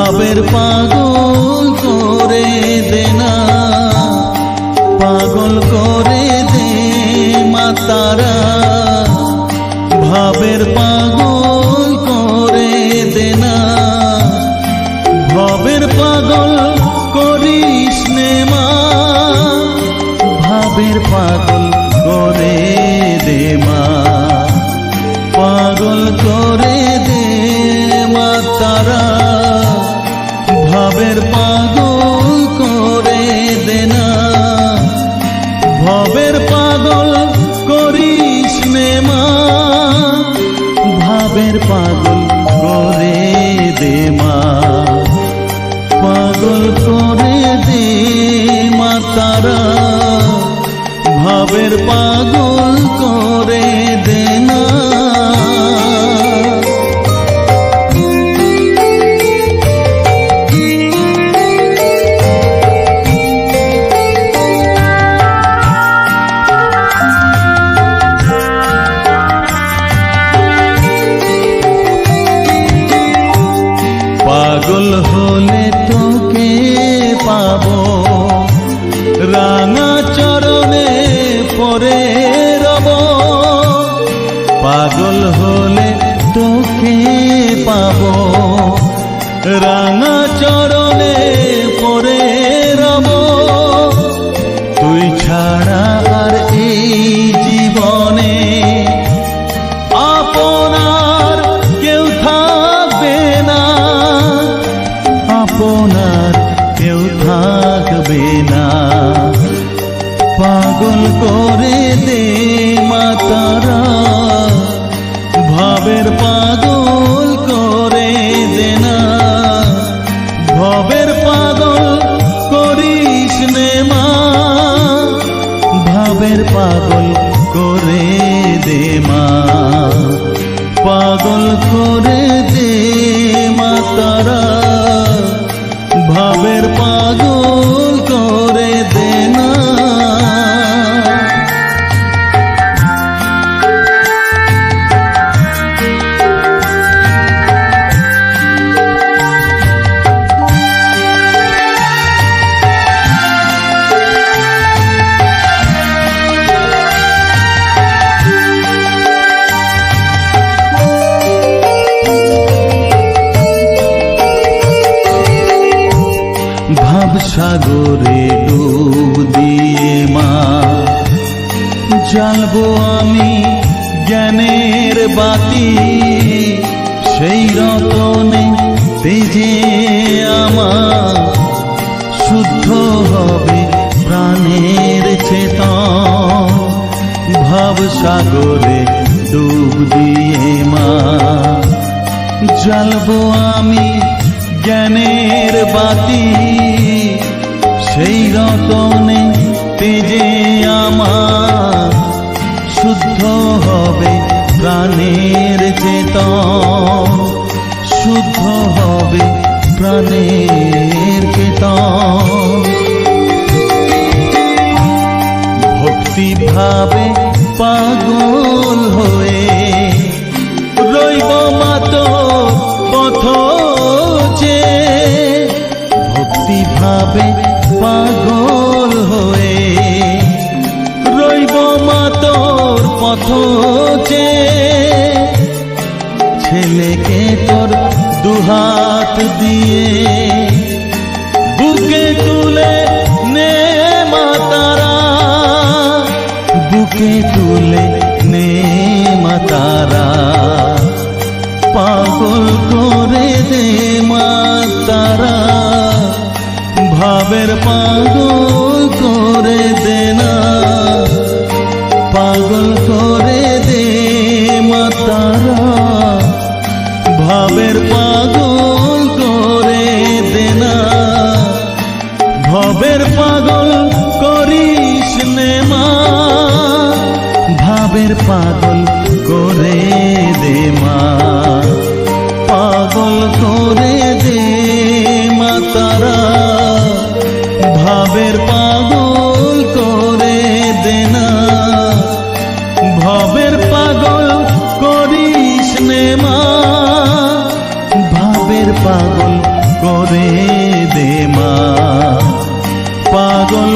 ভাবের পাগল করে দে না, পাগল করে দে মা তারা, ভাবের পাগল করে দে না, ভবের পাগল করিস নে মা, ভাবের পাগল করে দে মা, পাগল করে দে মা তারা, ভাবের পাগল করে দে না, ভবের পাগল করিস নে মা, ভাবের পাগল করে দে মা, পাগল করে দে মা তারা, ভাবের পাগল করে দে না। পাগল হলে তোকে পাবো, রাঙা চরণে পরে রব, পাগল হলে তোকে পাবো, রাঙা চরণে পরে রব, তুই ছাড়া আর এই জীবনে আপনার কেউ থাকবে না, আপনার কেউ থাকবে না, পাগল করে দে মা তারা, ভাবের পাগল করে দে না, ভবের পাগল করিস নে মা, ভাবের পাগল করে দে মা, পাগল করে দে মা তারা, ভাবের পাগল করে দে না। ভাব সাগরে ডুব দিয়ে মা, জ্বালবো আমি জ্ঞানের বাতি, সেই রতনে তেজে আমার শুদ্ধ হবে প্রাণের চেতন, ভাব সাগরে ডুব দিয়ে মা, জ্বালবো আমি জ্ঞানের বাতি, সেই রতনে তেজে আমার শুদ্ধ হবে প্রাণের চেতন, শুদ্ধ হবে প্রাণের চেতন, ভক্তি ভাবে পাগল হয়ে রইব মাতো পথ যে, ভক্তি ভাবে পাগল হয়ে রইব মা তোর পথ যে, ছেলেকে তোর দুহাত দিয়ে বুকে তুলে নে মা তারা, বুকে তুলে নে মা তারা, পাগল করে দে মা তারা, ভাবের পাগল করে দে না, পাগল করে দে মা তারা, ভাবের পাগল করে দে না, ভবের পাগল করিস নে মা, ভাবের পাগল করে দে মা, পাগল করে দে মা তারা, ভাবের পাগল করে দে না, ভবের পাগল করিস নে মা, ভাবের পাগল করে দে মা, পাগল